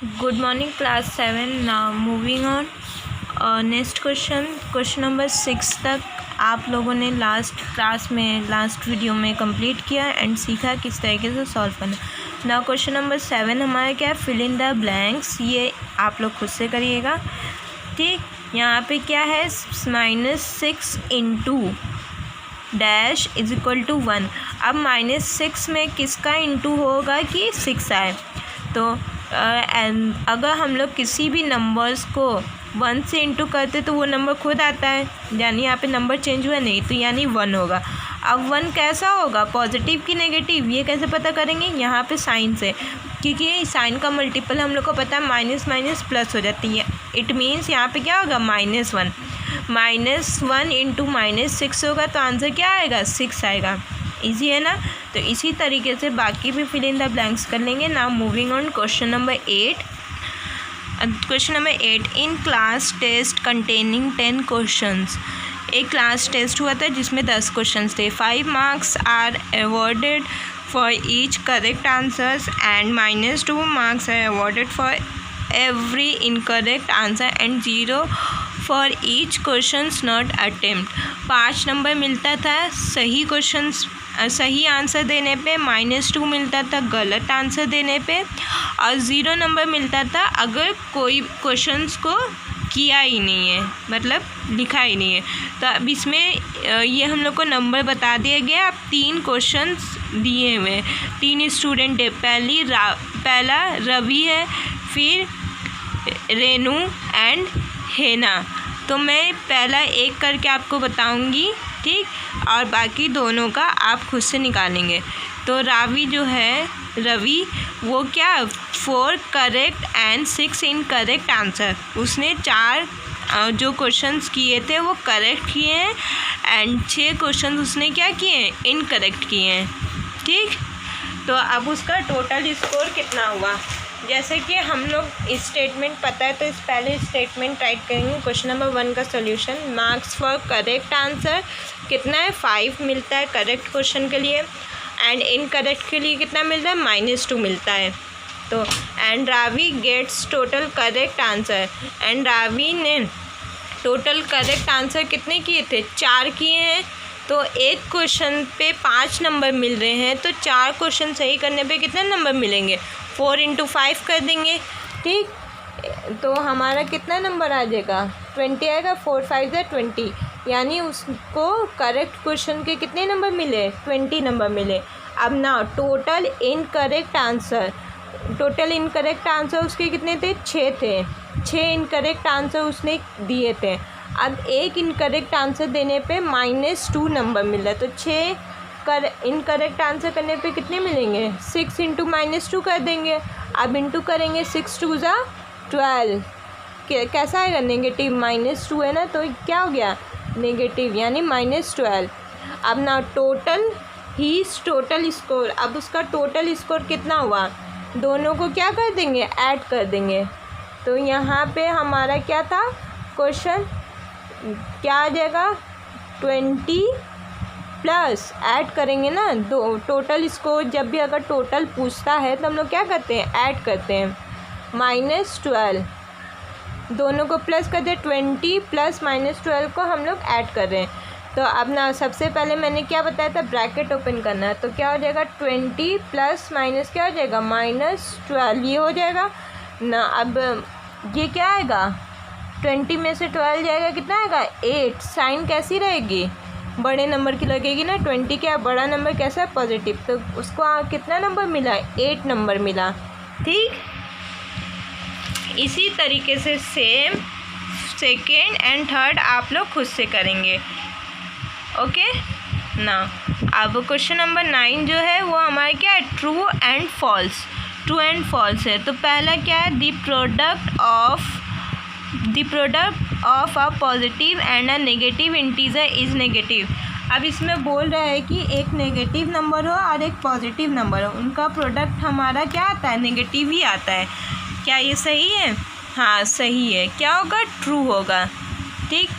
Good morning, class 7. Now moving on. Next question number 6 तक आप लोगों ने लास्ट वीडियो में कंप्लीट किया एंड सीखा किस तरीके से सॉल्व करना। ना क्वेश्चन नंबर 7 हमारा क्या है, फिल इन द ब्लैंक्स। ये आप लोग खुद से करिएगा, ठीक। यहाँ पे क्या है, -6 into dash is equal to 1। अब -6 में किसका इंटू होगा कि 6 आए। तो अगर हम लोग किसी भी नंबर्स को 1 से इंटू करते तो वो नंबर खुद आता है, यानी यहाँ पे नंबर चेंज हुआ नहीं, तो यानी 1 होगा। अब 1 कैसा होगा, पॉजिटिव कि नेगेटिव, ये कैसे पता करेंगे, यहाँ पे साइन से, क्योंकि साइन का मल्टीपल हम लोग को पता है माइनस माइनस प्लस हो जाती है। इट मीन्स यहाँ पे क्या होगा, -1 -1 इंटू -6 होगा, तो आंसर क्या आएगा, 6 आएगा। इजी है ना। तो इसी तरीके से बाकी भी फिल इन द ब्लैंक्स कर लेंगे। Now moving on question number 8। Question number 8, in class test containing 10 questions. एक क्लास टेस्ट हुआ था जिसमें 10 क्वेश्चंस थे। 5 marks are awarded for each correct answers and -2 marks are awarded for every incorrect answer and 0 for each questions not attempt. 5 number मिलता था सही answer देने पे, -2 मिलता था गलत आंसर देने पे, और 0 नंबर मिलता था अगर कोई क्वेश्चंस को किया ही नहीं है, मतलब लिखा ही नहीं है। तो अब इसमें ये हम लोग को नंबर बता दिया गया। अब 3 क्वेश्चंस दिए हुए, 3 स्टूडेंट है। पहला रवि है, फिर रेनू एंड हेना। तो मैं पहला एक करके आपको बताऊंगी, ठीक, और बाकी दोनों का आप खुद से निकालेंगे। तो रवि वो क्या, 4 करेक्ट एंड 6 इनकरेक्ट आंसर। उसने 4 जो क्वेश्चंस किए थे वो करेक्ट किए हैं एंड 6 क्वेश्चंस उसने क्या किए हैं, इनकरेक्ट किए हैं, ठीक। तो अब उसका टोटल स्कोर कितना हुआ, जैसे कि हम लोग स्टेटमेंट पता है तो इस पहले स्टेटमेंट राइट करेंगे। क्वेश्चन नंबर 1 का solution, marks for correct answer कितना है, 5 मिलता है करेक्ट क्वेश्चन के लिए, एंड इनकरेक्ट के लिए कितना मिलता है, -2 मिलता है। तो and Ravi gets total correct answer, and Ravi ने टोटल करेक्ट आंसर कितने किए थे, 4 किए हैं। तो एक क्वेश्चन पे 5 नंबर मिल रहे हैं, तो 4 क्वेश्चन सही करने पे कितने नंबर मिलेंगे, 4 × 5 कर देंगे, ठीक। तो हमारा कितना नंबर आ जाएगा, 20 आएगा। 4 5 है 20, यानी उसको करेक्ट क्वेश्चन के कितने नंबर मिले, 20 नंबर मिले। अब ना टोटल इनकरेक्ट आंसर उसके कितने थे, 6 थे। 6 इनकरेक्ट आंसर उसने दिए थे। अब एक इनकरेक्ट आंसर देने पे -2 नंबर मिल रहा है, तो 6 इनकरेक्ट आंसर करने पे कितने मिलेंगे, 6 × -2 कर देंगे। अब इंटू करेंगे, 6 2 = 12। कैसा आएगा, नेगेटिव, -2 है ना, तो क्या हो गया, नेगेटिव, यानी -12। अब ना टोटल स्कोर, अब उसका टोटल स्कोर कितना हुआ, दोनों को क्या कर देंगे, ऐड कर देंगे। तो यहाँ पे हमारा क्या था क्वेश्चन, क्या आ जाएगा, 20 प्लस ऐड करेंगे ना, दो टोटल स्कोर। जब भी अगर टोटल पूछता है तो हम लोग क्या करते हैं, ऐड करते हैं। -12 दोनों को प्लस कर दे, 20 प्लस -12 को हम लोग ऐड कर रहे हैं। तो अब ना सबसे पहले मैंने क्या बताया था, ब्रैकेट ओपन करना है। तो क्या हो जाएगा, 20 प्लस माइनस क्या हो जाएगा, -12, ये हो जाएगा ना। अब ये क्या आएगा, 20 में से 12 जाएगा, कितना आएगा, 8। साइन कैसी रहेगी, बड़े नंबर की लगेगी ना। 20 क्या बड़ा नंबर, कैसा है, पॉजिटिव, तो उसको कितना नंबर मिला, 8 नंबर मिला, ठीक। इसी तरीके से सेम सेकेंड एंड थर्ड आप लोग खुद से करेंगे, ओके ना। अब क्वेश्चन नंबर 9 जो है वो हमारा क्या है, ट्रू एंड फॉल्स है। तो पहला क्या है, the product of a positive and a negative integer is negative. अब इसमें बोल रहा है कि एक नेगेटिव नंबर हो और एक पॉजिटिव नंबर हो, उनका प्रोडक्ट हमारा क्या आता है, नेगेटिव ही आता है। क्या ये सही है, हाँ सही है। क्या होगा, ट्रू होगा, ठीक।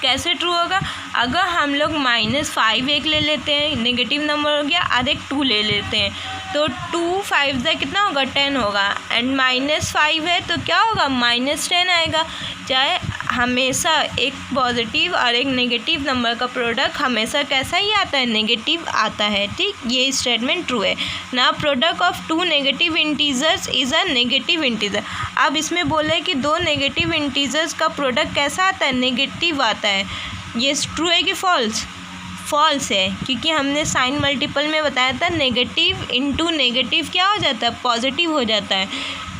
कैसे ट्रू होगा, अगर हम लोग -5 एक ले लेते हैं, नेगेटिव नंबर हो गया, और एक 2 ले लेते हैं, तो 2 5 से कितना होगा 10 होगा, एंड -5 है तो क्या होगा -10 आएगा। चाहे हमेशा एक पॉजिटिव और एक नेगेटिव नंबर का प्रोडक्ट हमेशा कैसा ही आता है, नेगेटिव आता है। ठीक, ये स्टेटमेंट ट्रू है ना। Product of 2 negative integers is a negative integer. अब इसमें बोला है कि 2 नेगेटिव इंटीजर्स का प्रोडक्ट कैसा आता है, नेगेटिव आता है। ये ट्रू है कि फॉल्स? फॉल्स है, क्योंकि हमने साइन मल्टीपल में बताया था नेगेटिव इंटू नेगेटिव क्या हो जाता है, पॉजिटिव हो जाता है।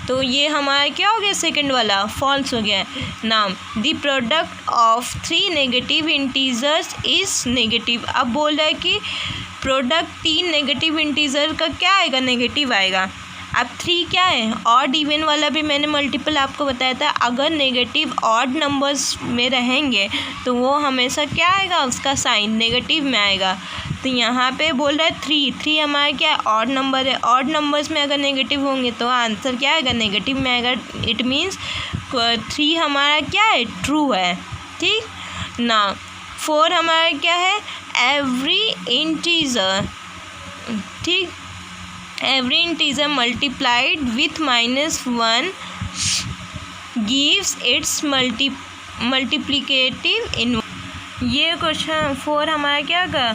तो ये हमारा क्या हो गया, सेकंड वाला फॉल्स हो गया। Now the product of 3 negative integers is negative. अब बोल रहा है कि प्रोडक्ट 3 नेगेटिव इंटीजर का क्या आएगा, नेगेटिव आएगा। अब 3 क्या है, ऑड इवन वाला भी मैंने मल्टीपल आपको बताया था। अगर नेगेटिव ऑड नंबर्स में रहेंगे तो वो हमेशा क्या आएगा, उसका साइन नेगेटिव में आएगा। तो यहाँ पे बोल रहा है 3 हमारा क्या है, ऑड नंबर है। ऑड नंबर्स में अगर नेगेटिव होंगे तो आंसर क्या आएगा, नेगेटिव में आएगा। इट मीन्स 3 हमारा क्या है, ट्रू है। ठीक ना। 4 हमारा क्या है, एवरी इंटीजर। ठीक, every integer multiplied with -1 gives its multiplicative inverse। ये क्वेश्चन 4 हमारा क्या होगा,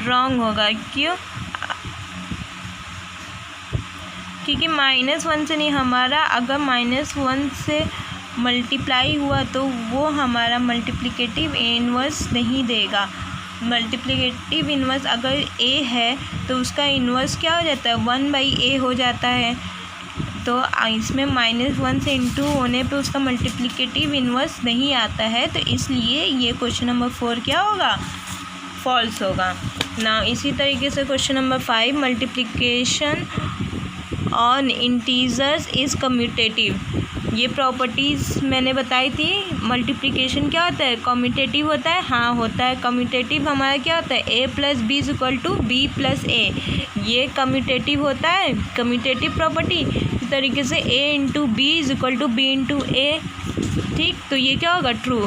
रॉन्ग होगा। क्यों? क्योंकि -1 से नहीं, हमारा अगर -1 से मल्टीप्लाई हुआ तो वो हमारा मल्टीप्लिकेटिव इन्वर्स नहीं देगा। मल्टीप्लिकेटिव इन्वर्स अगर a है तो उसका इन्वर्स क्या हो जाता है, 1/a हो जाता है। तो इसमें -1 से इंटू होने पे उसका मल्टीप्लिकेटिव इन्वर्स नहीं आता है, तो इसलिए ये क्वेश्चन नंबर 4 क्या होगा, फॉल्स होगा ना। इसी तरीके से question number 5, multiplication on integers is commutative. ये प्रॉपर्टीज़ मैंने बताई थी। मल्टीप्लिकेशन क्या होता है, कम्यूटेटिव होता है। हाँ होता है। कम्यूटेटिव हमारा क्या होता है, a + b = b + a। ये कम्यूटेटिव होता है, कम्यूटेटिव प्रॉपर्टी। इस तरीके से a × b = b × a। ठीक, तो ये क्या होगा, true.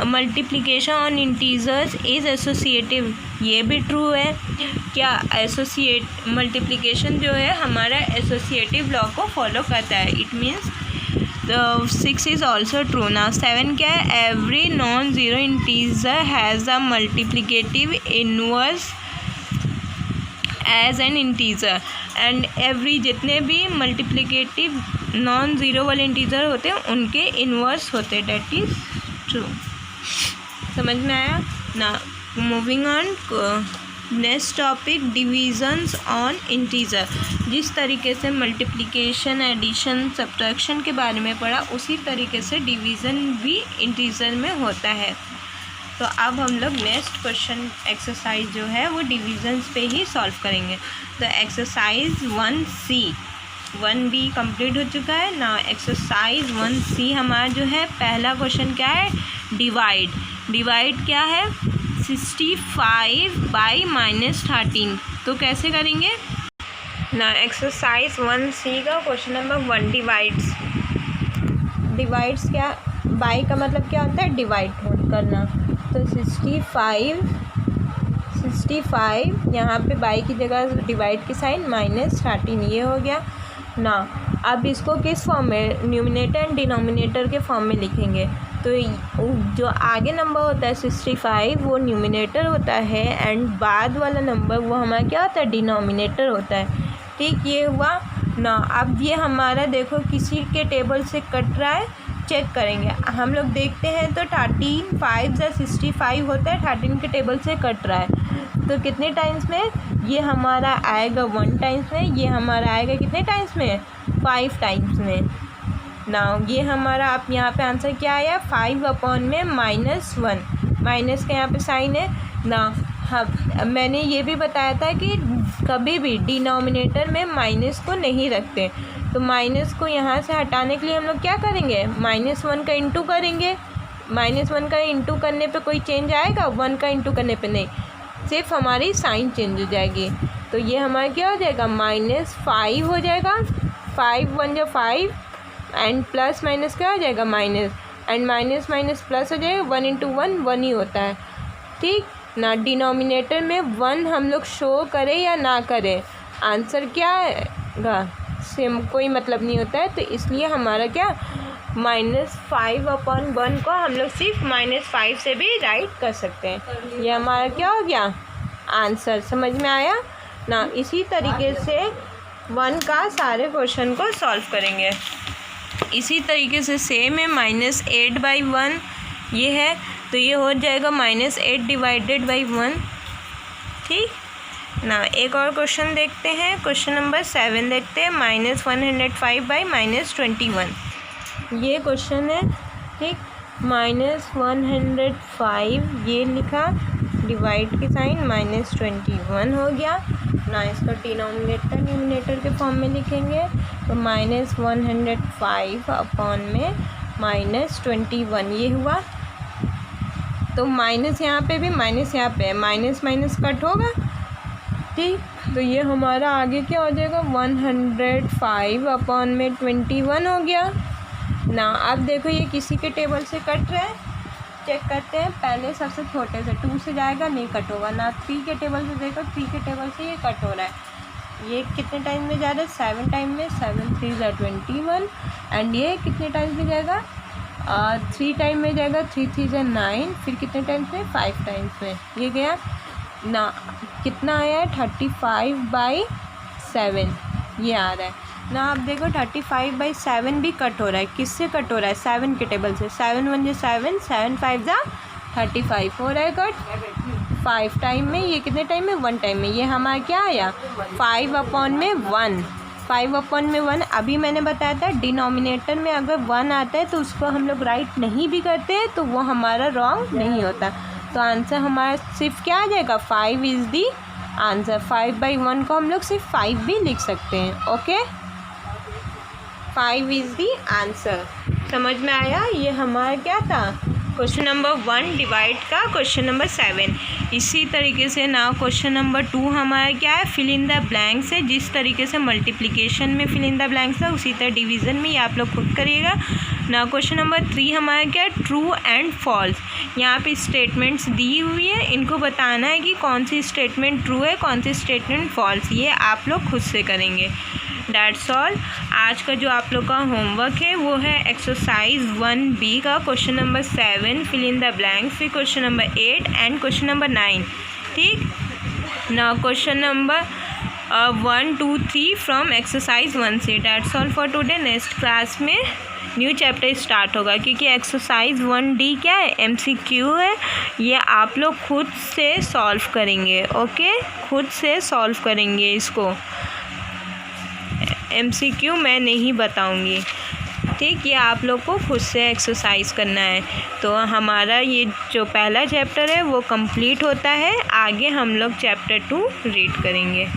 Multiplication on integers is associative. ये भी ट्रू है। क्या एसोसिएट मल्टीप्लिकेशन जो है हमारा एसोसिएटिव लॉ को फॉलो करता है। It means 6 is also true ना। 7 क्या है, every non zero integer has a multiplicative inverse as an integer and every, जितने भी मल्टीप्लिकेटिव नॉन ज़ीरो वाले इंटीजर होते हैं उनके इनवर्स होते हैं। That is true. समझ में आया ना। Moving on, next topic, divisions on integer. जिस तरीके से मल्टीप्लिकेशन, एडिशन, सब्ट्रैक्शन के बारे में पढ़ा, उसी तरीके से डिवीज़न भी इंटीजर में होता है। तो अब हम लोग नेक्स्ट क्वेश्चन एक्सरसाइज जो है वो डिविजन्स पे ही सॉल्व करेंगे। तो एक्सरसाइज 1C 1B कंप्लीट हो चुका है ना। एक्सरसाइज 1C हमारा जो है पहला क्वेश्चन क्या है, डिवाइड क्या है, 65 बाई -13। तो कैसे करेंगे ना। एक्सरसाइज 1C का क्वेश्चन नंबर 1, डिवाइड्स क्या, बाई का मतलब क्या होता है, डिवाइड करना। तो 65 यहाँ पे बाई की जगह डिवाइड की साइन -13, ये हो गया ना। अब इसको किस फॉर्म में, न्यूमिनेटर एंड डिनोमिनेटर के फॉर्म में लिखेंगे। तो जो आगे नंबर होता है 65 वो न्यूमिनेटर होता है, एंड बाद वाला नंबर वो हमारा क्या होता है, डिनोमिनेटर होता है। ठीक, ये हुआ ना। अब ये हमारा देखो किसी के टेबल से कट रहा है, चेक करेंगे हम लोग, देखते हैं। तो 13 5 × 65 होता है, 13 के टेबल से कट रहा है। तो कितने टाइम्स में ये हमारा आएगा, 1 टाइम्स में। ये हमारा आएगा कितने टाइम्स में, 5 टाइम्स में ना। ये हमारा आप यहाँ पे आंसर क्या आया, 5/(-1) माइनस का यहाँ पे साइन है ना। हाँ, मैंने ये भी बताया था कि कभी भी डिनोमिनेटर में माइनस को नहीं रखते। तो माइनस को यहाँ से हटाने के लिए हम लोग क्या करेंगे, -1 का इंटू करेंगे। -1 का इंटू करने पे कोई चेंज आएगा, 1 का इंटू करने पे नहीं, सिर्फ हमारी साइन चेंज हो जाएगी। तो ये हमारा क्या हो जाएगा, -5 हो जाएगा। 5 1 = 5 एंड प्लस माइनस क्या हो जाएगा, माइनस, एंड माइनस प्लस हो जाएगा। 1 × 1 1 ही होता है। ठीक, ना डिनोमिनेटर में 1 हम लोग शो करें या ना करें, आंसर क्या आएगा सेम कोई मतलब नहीं होता है। तो इसलिए हमारा क्या -5/1 को हम लोग सिर्फ -5 से भी राइट कर सकते हैं। ये हमारा क्या हो गया आंसर, समझ में आया ना। इसी तरीके से 1 का सारे क्वेश्चन को सॉल्व करेंगे। इसी तरीके से सेम है -8/1 ये है, तो ये हो जाएगा -8 डिवाइडेड बाई 1। ठीक ना, एक और क्वेश्चन देखते हैं, क्वेश्चन नंबर 7 देखते हैं, -105/-21 ये क्वेश्चन है। ठीक, -105 ये लिखा, डिवाइड के साइन -21 हो गया ना। इसको डिनोमिनेटर न्यूमिनेटर के फॉर्म में लिखेंगे, तो -105/-21 ये हुआ। तो माइनस यहाँ पे भी, माइनस यहाँ पे है, माइनस माइनस कट होगा। ठीक, तो ये हमारा आगे क्या हो जाएगा 105/21 हो गया ना। अब देखो ये किसी के टेबल से कट रहा है, चेक करते हैं। पहले सबसे छोटे से 2 से जाएगा, नहीं कट होगा ना। 3 के टेबल से देखो, 3 के टेबल से ये कट हो रहा है। ये कितने टाइम में जा रहा है 7 टाइम में, 7 3 21 एंड ये कितने टाइम में जाएगा 3 टाइम में जाएगा, 3 3 9, फिर कितने टाइम्स में 5 टाइम्स में ये गया ना। कितना आया है 35/7 ये आ रहा है ना। आप देखो 35/7 भी कट हो रहा है, किससे कट हो रहा है 7 के टेबल से। 7 1 = 7, 7 5 = 35 हो रहा है कट 5 टाइम में। ये कितने टाइम में 1 टाइम में। ये हमारा क्या आया 5/1, 5/1। अभी मैंने बताया था डिनोमिनेटर में अगर 1 आता है तो उसको हम लोग राइट नहीं भी करते हैं तो वो हमारा रॉन्ग नहीं होता। तो आंसर हमारा सिर्फ क्या आ जाएगा 5 इज़ दी आंसर। 5/1 को हम लोग सिर्फ 5 भी लिख सकते हैं। Okay, 5 is the answer. समझ में आया। ये हमारा क्या था क्वेश्चन नंबर 1 डिवाइड का क्वेश्चन नंबर 7। इसी तरीके से ना क्वेश्चन नंबर 2 हमारा क्या है फिल इन द ब्लैंक्स है। जिस तरीके से मल्टीप्लिकेशन में फिल इन द ब्लैंक्स है उसी तरह डिवीज़न में ये आप लोग खुद करिएगा ना। क्वेश्चन नंबर 3 हमारा क्या है ट्रू एंड फॉल्स। यहाँ पे स्टेटमेंट्स दी हुई है, इनको बताना है कि कौन सी स्टेटमेंट ट्रू है, कौन सी स्टेटमेंट फॉल्स। ये आप लोग खुद से करेंगे। That's all. आज का जो आप लोग का होमवर्क है वो है एक्सरसाइज 1B का question number 7 fill in the blanks, फिर question number 8 and question number 9। ठीक ना, क्वेश्चन नंबर 1 2 3 फ्रॉम एक्सरसाइज 1 से। That's all for today. Next class में न्यू चैप्टर स्टार्ट होगा क्योंकि एक्सरसाइज 1D क्या है MCQ है। ये आप लोग खुद से सॉल्व करेंगे। ओके, खुद से सॉल्व करेंगे इसको। MCQ मैं नहीं बताऊंगी। ठीक, ये आप लोग को खुद से एक्सरसाइज करना है। तो हमारा ये जो पहला चैप्टर है वो कंप्लीट होता है। आगे हम लोग चैप्टर 2 रीड करेंगे।